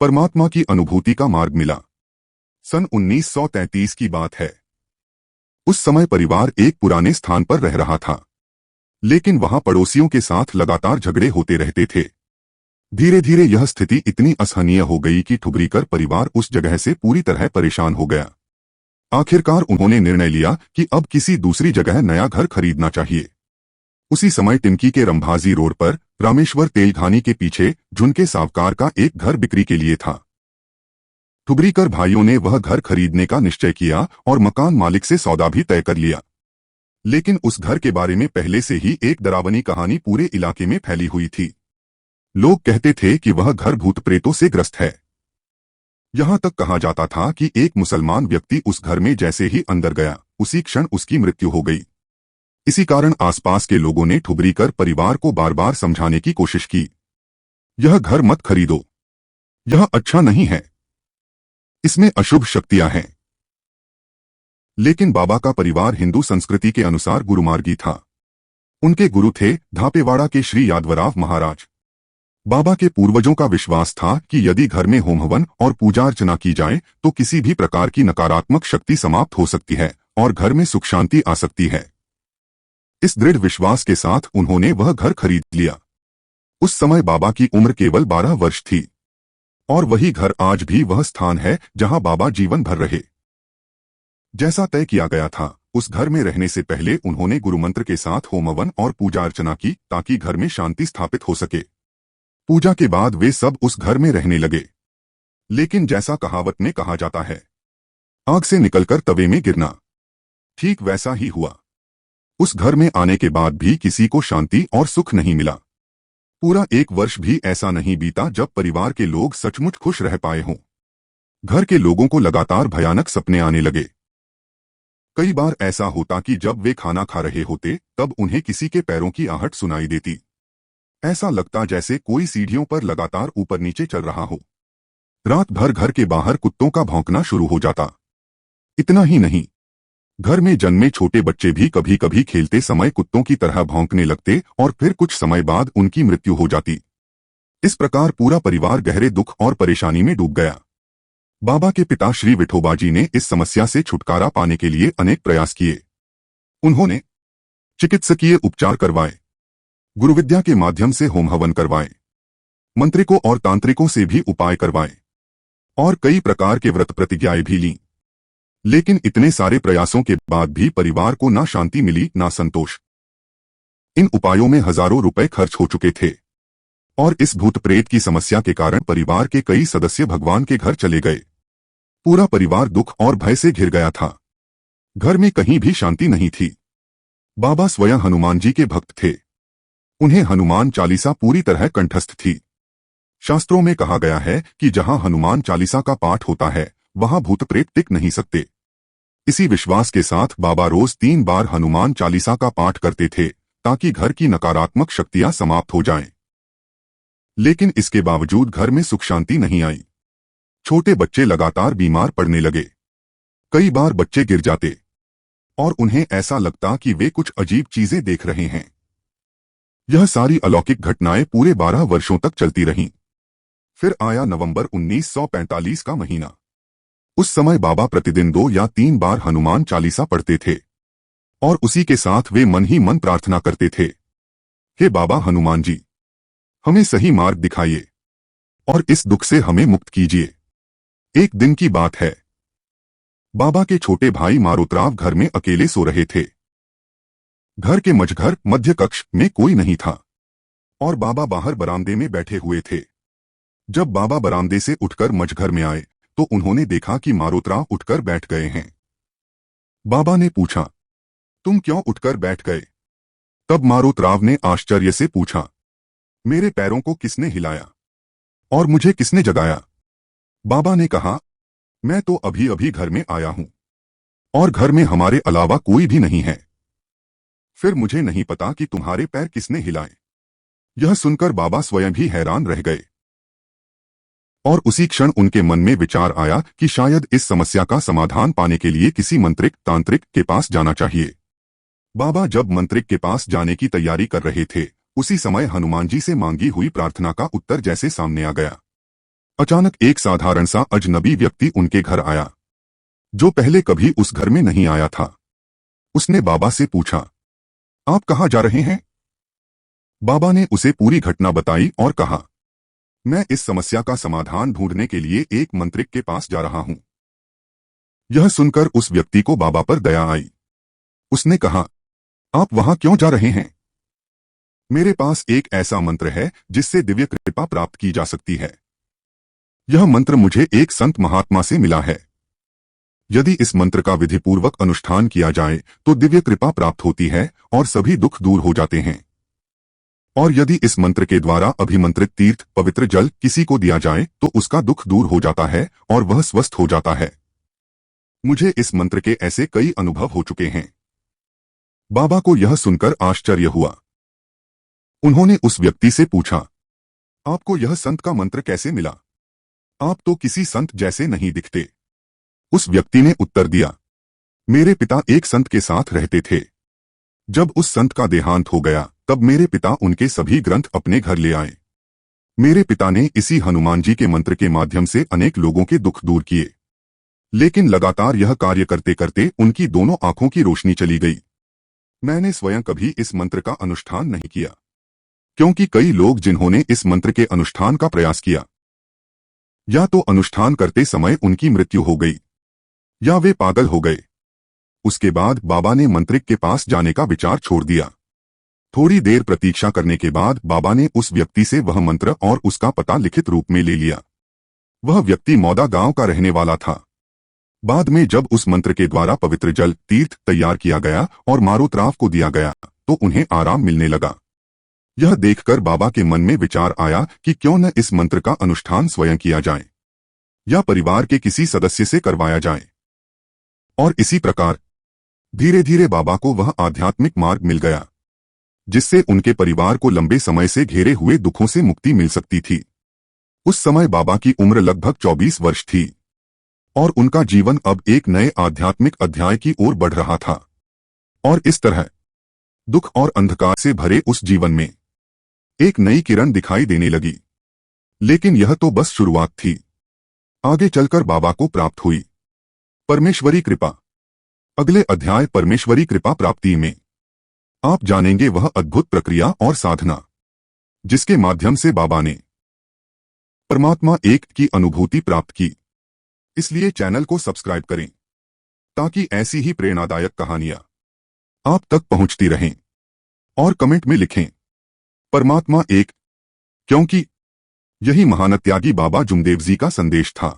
परमात्मा की अनुभूति का मार्ग मिला। सन 1933 की बात है। उस समय परिवार एक पुराने स्थान पर रह रहा था, लेकिन वहां पड़ोसियों के साथ लगातार झगड़े होते रहते थे। धीरे धीरे यह स्थिति इतनी असहनीय हो गई कि ठुबरीकर परिवार उस जगह से पूरी तरह परेशान हो गया। आखिरकार उन्होंने निर्णय लिया कि अब किसी दूसरी जगह नया घर खरीदना चाहिए। उसी समय टिमकी के रंभाजी रोड पर रामेश्वर तेलखानी के पीछे झुनके सावकार का एक घर बिक्री के लिए था। ठुबरीकर भाइयों ने वह घर खरीदने का निश्चय किया और मकान मालिक से सौदा भी तय कर लिया। लेकिन उस घर के बारे में पहले से ही एक डरावनी कहानी पूरे इलाके में फैली हुई थी। लोग कहते थे कि वह घर भूत प्रेतों से ग्रस्त है। यहां तक कहा जाता था कि एक मुसलमान व्यक्ति उस घर में जैसे ही अंदर गया, उसी क्षण उसकी मृत्यु हो गई। इसी कारण आसपास के लोगों ने ठुबरीकर परिवार को बार बार समझाने की कोशिश की, यह घर मत खरीदो, यह अच्छा नहीं है, इसमें अशुभ शक्तियां हैं। लेकिन बाबा का परिवार हिंदू संस्कृति के अनुसार गुरुमार्गी था। उनके गुरु थे धापेवाड़ा के श्री यादवराव महाराज। बाबा के पूर्वजों का विश्वास था कि यदि घर में होम हवन और पूजा अर्चना की जाए तो किसी भी प्रकार की नकारात्मक शक्ति समाप्त हो सकती है और घर में सुख शांति आ सकती है। इस दृढ़ विश्वास के साथ उन्होंने वह घर खरीद लिया। उस समय बाबा की उम्र केवल 12 वर्ष थी और वही घर आज भी वह स्थान है जहां बाबा जीवन भर रहे। जैसा तय किया गया था, उस घर में रहने से पहले उन्होंने गुरुमंत्र के साथ होम हवन और पूजा अर्चना की ताकि घर में शांति स्थापित हो सके। पूजा के बाद वे सब उस घर में रहने लगे। लेकिन जैसा कहावत में कहा जाता है, आग से निकलकर तवे में गिरना, ठीक वैसा ही हुआ। उस घर में आने के बाद भी किसी को शांति और सुख नहीं मिला। पूरा 1 वर्ष भी ऐसा नहीं बीता जब परिवार के लोग सचमुच खुश रह पाए हों। घर के लोगों को लगातार भयानक सपने आने लगे। कई बार ऐसा होता कि जब वे खाना खा रहे होते तब उन्हें किसी के पैरों की आहट सुनाई देती। ऐसा लगता जैसे कोई सीढ़ियों पर लगातार ऊपर नीचे चल रहा हो। रात भर घर के बाहर कुत्तों का भौंकना शुरू हो जाता। इतना ही नहीं, घर में जन्मे छोटे बच्चे भी कभी कभी खेलते समय कुत्तों की तरह भौंकने लगते और फिर कुछ समय बाद उनकी मृत्यु हो जाती। इस प्रकार पूरा परिवार गहरे दुख और परेशानी में डूब गया। बाबा के पिता श्री विठोबाजी ने इस समस्या से छुटकारा पाने के लिए अनेक प्रयास किए। उन्होंने चिकित्सकीय उपचार करवाए, गुरुविद्या के माध्यम से होम हवन करवाए, मंत्रिकों और तांत्रिकों से भी उपाय करवाए और कई प्रकार के व्रत प्रतिज्ञाएं भी लीं। लेकिन इतने सारे प्रयासों के बाद भी परिवार को ना शांति मिली ना संतोष। इन उपायों में हजारों रुपए खर्च हो चुके थे और इस भूत प्रेत की समस्या के कारण परिवार के कई सदस्य भगवान के घर चले गए। पूरा परिवार दुख और भय से घिर गया था। घर में कहीं भी शांति नहीं थी। बाबा स्वयं हनुमान जी के भक्त थे। उन्हें हनुमान चालीसा पूरी तरह कंठस्थ थी। शास्त्रों में कहा गया है कि जहां हनुमान चालीसा का पाठ होता है वहां भूत प्रेत टिक नहीं सकते। इसी विश्वास के साथ बाबा रोज 3 बार हनुमान चालीसा का पाठ करते थे ताकि घर की नकारात्मक शक्तियां समाप्त हो जाएं। लेकिन इसके बावजूद घर में सुख शांति नहीं आई। छोटे बच्चे लगातार बीमार पड़ने लगे। कई बार बच्चे गिर जाते और उन्हें ऐसा लगता कि वे कुछ अजीब चीजें देख रहे हैं। यह सारी अलौकिक घटनाएं पूरे 12 वर्षों तक चलती रहीं। फिर आया नवंबर 1945 का महीना। उस समय बाबा प्रतिदिन 2 या 3 बार हनुमान चालीसा पढ़ते थे और उसी के साथ वे मन ही मन प्रार्थना करते थे, हे बाबा हनुमान जी, हमें सही मार्ग दिखाइए और इस दुख से हमें मुक्त कीजिए। एक दिन की बात है, बाबा के छोटे भाई मारुतराव घर में अकेले सो रहे थे। घर के मझघर मध्य कक्ष में कोई नहीं था और बाबा बाहर बरामदे में बैठे हुए थे। जब बाबा बरामदे से उठकर मझघर में आए तो उन्होंने देखा कि मारुतराव उठकर बैठ गए हैं। बाबा ने पूछा, तुम क्यों उठकर बैठ गए? तब मारुतराव ने आश्चर्य से पूछा, मेरे पैरों को किसने हिलाया और मुझे किसने जगाया? बाबा ने कहा, मैं तो अभी अभी घर में आया हूं और घर में हमारे अलावा कोई भी नहीं है। फिर मुझे नहीं पता कि तुम्हारे पैर किसने हिलाए। यह सुनकर बाबा स्वयं भी हैरान रह गए और उसी क्षण उनके मन में विचार आया कि शायद इस समस्या का समाधान पाने के लिए किसी मंत्रिक तांत्रिक के पास जाना चाहिए। बाबा जब मंत्रिक के पास जाने की तैयारी कर रहे थे, उसी समय हनुमान जी से मांगी हुई प्रार्थना का उत्तर जैसे सामने आ गया। अचानक एक साधारण सा अजनबी व्यक्ति उनके घर आया, जो पहले कभी उस घर में नहीं आया था। उसने बाबा से पूछा, आप कहाँ जा रहे हैं? बाबा ने उसे पूरी घटना बताई और कहा, मैं इस समस्या का समाधान ढूंढने के लिए एक मंत्रिक के पास जा रहा हूं। यह सुनकर उस व्यक्ति को बाबा पर दया आई। उसने कहा, आप वहां क्यों जा रहे हैं? मेरे पास एक ऐसा मंत्र है जिससे दिव्य कृपा प्राप्त की जा सकती है। यह मंत्र मुझे एक संत महात्मा से मिला है। यदि इस मंत्र का विधिपूर्वक अनुष्ठान किया जाए तो दिव्य कृपा प्राप्त होती है और सभी दुख दूर हो जाते हैं। और यदि इस मंत्र के द्वारा अभिमंत्रित तीर्थ पवित्र जल किसी को दिया जाए तो उसका दुख दूर हो जाता है और वह स्वस्थ हो जाता है। मुझे इस मंत्र के ऐसे कई अनुभव हो चुके हैं। बाबा को यह सुनकर आश्चर्य हुआ। उन्होंने उस व्यक्ति से पूछा, आपको यह संत का मंत्र कैसे मिला? आप तो किसी संत जैसे नहीं दिखते। उस व्यक्ति ने उत्तर दिया, मेरे पिता एक संत के साथ रहते थे। जब उस संत का देहांत हो गया तब मेरे पिता उनके सभी ग्रंथ अपने घर ले आए। मेरे पिता ने इसी हनुमान जी के मंत्र के माध्यम से अनेक लोगों के दुख दूर किए। लेकिन लगातार यह कार्य करते करते उनकी दोनों आंखों की रोशनी चली गई। मैंने स्वयं कभी इस मंत्र का अनुष्ठान नहीं किया, क्योंकि कई लोग जिन्होंने इस मंत्र के अनुष्ठान का प्रयास किया, या तो अनुष्ठान करते समय उनकी मृत्यु हो गई या वे पागल हो गए। उसके बाद बाबा ने मंत्रिक के पास जाने का विचार छोड़ दिया। थोड़ी देर प्रतीक्षा करने के बाद बाबा ने उस व्यक्ति से वह मंत्र और उसका पता लिखित रूप में ले लिया। वह व्यक्ति मौदा गांव का रहने वाला था। बाद में जब उस मंत्र के द्वारा पवित्र जल तीर्थ तैयार किया गया और मारोत्राव को दिया गया तो उन्हें आराम मिलने लगा। यह देखकर बाबा के मन में विचार आया कि क्यों न इस मंत्र का अनुष्ठान स्वयं किया जाए या परिवार के किसी सदस्य से करवाया जाए। और इसी प्रकार धीरे धीरे बाबा को वह आध्यात्मिक मार्ग मिल गया जिससे उनके परिवार को लंबे समय से घेरे हुए दुखों से मुक्ति मिल सकती थी। उस समय बाबा की उम्र लगभग 24 वर्ष थी और उनका जीवन अब एक नए आध्यात्मिक अध्याय की ओर बढ़ रहा था। और इस तरह दुख और अंधकार से भरे उस जीवन में एक नई किरण दिखाई देने लगी। लेकिन यह तो बस शुरुआत थी। आगे चलकर बाबा को प्राप्त हुई परमेश्वरी कृपा। अगले अध्याय परमेश्वरी कृपा प्राप्ति में आप जानेंगे वह अद्भुत प्रक्रिया और साधना जिसके माध्यम से बाबा ने परमात्मा एक की अनुभूति प्राप्त की। इसलिए चैनल को सब्सक्राइब करें ताकि ऐसी ही प्रेरणादायक कहानियां आप तक पहुंचती रहें। और कमेंट में लिखें परमात्मा एक, क्योंकि यही महान त्यागी बाबा जुमदेव जी का संदेश था।